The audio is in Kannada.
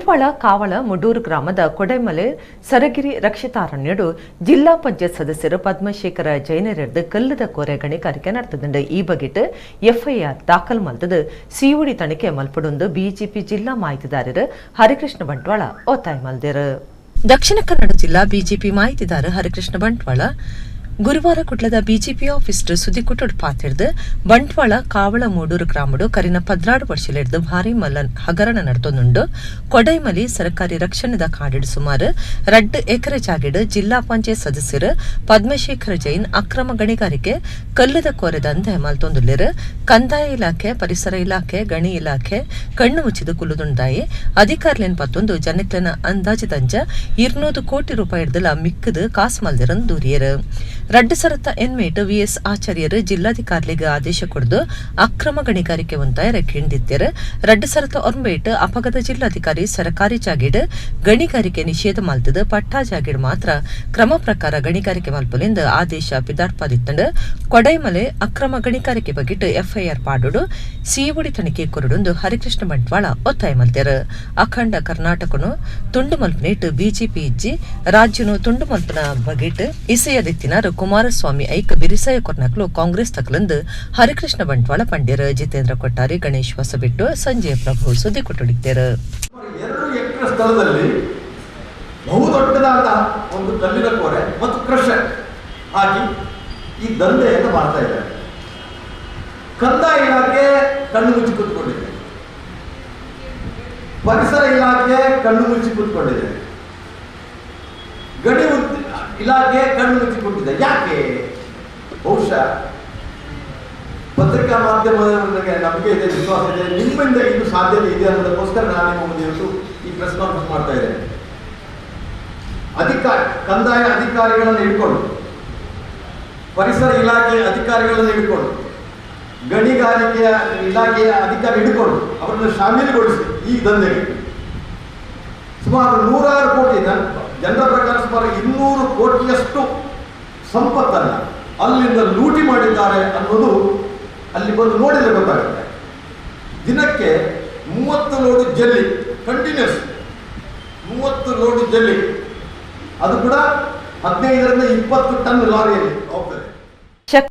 ಬಂಟ್ವಾಳ ಕಾವಳ ಮುಡೂರು ಗ್ರಾಮದ ಕೊಡೆಮಲೆ ಸರಗಿರಿ ರಕ್ಷಿತಾರಣ್ಯಡು ಜಿಲ್ಲಾ ಪಂಚಾಯತ್ ಸದಸ್ಯರು ಪದ್ಮಶೇಖರ ಜೈನರೆಡ್ದು ಕಲ್ಲದ ಕೋರೆ ಗಣಿಗಾರಿಕೆ ನಡೆತದುಂಡು. ಈ ಬಗೆಟ್ ಎಫ್ಐಆರ್ ದಾಖಲು ಮಲ್ತದು ಸಿಒಡಿ ತನಿಖೆ ಮಲ್ಪಡುಂದು ಬಿಜೆಪಿ ಜಿಲ್ಲಾ ಮಾಹಿತಿದಾರರು ಹರಿಕೃಷ್ಣ ಬಂಟ್ವಾಳ ಒತ್ತಾಯ ಮಲ್ದಿರು. ದಕ್ಷಿಣ ಕನ್ನಡ ಜಿಲ್ಲಾ ಬಿಜೆಪಿ ಮಾಹಿತಿದಾರ ಹರಿಕೃಷ್ಣ ಬಂಟ್ವಾಳ ಗುರುವಾರ ಕುಟ್ಲದ ಬಿಜೆಪಿ ಆಫೀಸ್ ಸುದ್ದಿಕುಟ್ಟು ಪಾತಿಡ್ದು ಬಂಟ್ವಾಳ ಕಾವಳ ಮೂಡೂರು ಗ್ರಾಮಡು ಕರಿನ 16 ವರ್ಷಲಿಡ್ದು ಭಾರಿ ಮಲ್ಲನ್ ಹಗರಣ ನಡೆತೊಂದುಂಡು. ಕೊಡೈಮಲಿ ಸರ್ಕಾರಿ ರಕ್ಷಣದ ಕಾಡಿಡು ಸುಮಾರು 2 ಎಕರೆ ಜಾಗಿಡು ಜಿಲ್ಲಾ ಪಂಚಾಯತ್ ಸದಸ್ಯರು ಪದ್ಮಶೇಖರ ಜೈನ್ ಅಕ್ರಮ ಗಣಿಗಾರಿಕೆ ಕಲ್ಲದ ಕೋರೆ ದಂಧೆ ಮಲ್ತೊಂದುಲ್ಲಿರು. ಕಂದಾಯ ಇಲಾಖೆ, ಪರಿಸರ ಇಲಾಖೆ, ಗಣಿ ಇಲಾಖೆ ಕಣ್ಣು ಮುಚ್ಚಿದು ಕುಲ್ಲುದುಂಡಾಯಿ ಅಧಿಕಾರಿಲೇನ್ ಪತ್ತೊಂದು ಜನಕ್ಲೆನ ಅಂದಾಜಿದಂಜ 200 ಕೋಟಿ ರೂಪಾಯಿ ಹಿಡ್ದಲ ಮಿಕ್ಕದು ಕಾಸು ಮಲ್ದಿರನ್ ದೂರಿಯರು. ರಡ್ಡು ಸರತ್ತ ಎನ್ಮೇಟ್ ವಿಎಸ್ ಆಚಾರ್ಯರು ಜಿಲ್ಲಾಧಿಕಾರಿಗೆ ಆದೇಶ ಕೊಡದು ಅಕ್ರಮ ಗಣಿಗಾರಿಕೆ ಒಂತಾಯ ಹಿಂದಿದ್ದರು. ರಡ್ಡು ಸರತ್ತ ಒರ್ಬೇಟ್ ಅಪಗದ ಜಿಲ್ಲಾಧಿಕಾರಿ ಸರ್ಕಾರಿ ಜಾಗೀಡ್ ಗಣಿಗಾರಿಕೆ ನಿಷೇಧ ಮಲ್ತದ ಪಟ್ಟಾ ಜಾಗೀಡ್ ಮಾತ್ರ ಕ್ರಮ ಪ್ರಕಾರ ಗಣಿಗಾರಿಕೆ ಮಲ್ಪಲೆಂದು ಆದೇಶ ಪಿದಾರ್ಪಾದಿತ್ತಂಡು. ಕೊಡೈಮಲೆ ಅಕ್ರಮ ಗಣಿಗಾರಿಕೆ ಬಗೆಟ್ ಎಫ್ಐಆರ್ ಪಾಡೋಡು ಸಿಒಡಿ ತನಿಖೆ ಕೊರಡೊಂದು ಹರಿಕೃಷ್ಣ ಬಂಟ್ವಾಳ ಒತ್ತಾಯ ಮಲ್ತರು. ಅಖಂಡ ಕರ್ನಾಟಕನು ತುಂಡು ಮಲ್ಪನೇಟ್ ಬಿಜೆಪಿ ಇಜ್ಜಿ ರಾಜ್ಯನು ತುಂಡು ಮಲ್ಪನ ಬಗೆಟ್ ಇಸೆಯದಿತ್ತಿನಾರು ಕುಮಾರಸ್ವಾಮಿ ಐಕ ಬಿರಿಸಾಯ ಕೊರ್ನಕ್ಲು ಕಾಂಗ್ರೆಸ್ ತಕಲಂದು ಹರಿಕೃಷ್ಣ ಬಂಟ್ವಾಳ ಪಂಡ್ಯರು. ಜಿತೇಂದ್ರ ಕೊಟ್ಟಾರಿ, ಗಣೇಶ್ ಹೊಸಬಿಟ್ಟು, ಸಂಜಯ್ ಪ್ರಭು ಸುದ್ದಿ ಕೊಟ್ಟೊಡಿದ್ದಾರೆ. 2 ಎಕರೆ ಸ್ಥಳದಲ್ಲಿ ಬಹುದೊಡ್ಡದಾದ ಒಂದು ಕಲ್ಲಿನ ಕೋರೆ ಮತ್ತು ಕ್ರಷರ್ ಹಾಕಿ ಈ ದಂಧೆಯನ್ನು ಮಾಡ್ತಾ ಇದ್ದಾರೆ. ಕಂದಾಯ ಇಲಾಖೆ ಕಣ್ಣು ಮುಚ್ಚಿ ಕೂತ್ಕೊಂಡಿದೆ, ಪರಿಸರ ಇಲಾಖೆ ಕಣ್ಣು ಮುಚ್ಚಿ ಕೂತ್ಕೊಂಡಿದೆ, ಗಣಿ ಇಲಾಖೆ ಕಣ್ಣು ಮುಚ್ಚಿಕೊಂಡಿದೆ. ಯಾಕೆ? ಬಹುಶಃ ಪತ್ರಿಕಾ ಮಾಧ್ಯಮದವರಿಗೆ ನಂಬಿಕೆ ಇದೆ, ವಿಶ್ವಾಸ ಇದೆ, ನಿಮ್ಮಿಂದ ಇದು ಸಾಧ್ಯತೆ ಇದೆ ಅನ್ನೋದಕ್ಕೋಸ್ಕರ ನಾನು ನಿಮ್ಮ ಮುಂದೆ ಈ ಪ್ರೆಸ್ ಕಾನ್ಫರೆನ್ಸ್ ಮಾಡ್ತಾ ಇದ್ದೇನೆ. ಕಂದಾಯ ಅಧಿಕಾರಿಗಳನ್ನು ಹಿಡ್ಕೊಂಡು, ಪರಿಸರ ಇಲಾಖೆ ಅಧಿಕಾರಿಗಳನ್ನು ಹಿಡ್ಕೊಂಡು, ಗಣಿಗಾರಿಕೆಯ ಇಲಾಖೆಯ ಅಧಿಕಾರಿ ಹಿಡ್ಕೊಂಡು ಅವರನ್ನು ಶಾಮೀಲುಗೊಳಿಸಿ ಈ ದಂಧೆಗೆ ಸುಮಾರು 100 ಕೋಟಿ, ಜನರ ಪ್ರಕಾರ ಸುಮಾರು 200 ಕೋಟಿಯಷ್ಟು ಸಂಪತ್ತನ್ನು ಅಲ್ಲಿಂದ ಲೂಟಿ ಮಾಡಿದ್ದಾರೆ ಅನ್ನೋದು ಅಲ್ಲಿ ಬಂದು ನೋಡಿದರೆ ಗೊತ್ತಾಗುತ್ತೆ. ದಿನಕ್ಕೆ 30 ಲೋಡು ಜಲ್ಲಿ, ಕಂಟಿನ್ಯೂಸ್ 30 ಲೋಡು ಜಲ್ಲಿ, ಅದು ಕೂಡ 15ರಿಂದ 20 ಟನ್ ಲಾರಿಯಲ್ಲಿ ಹೋಗ್ತದೆ.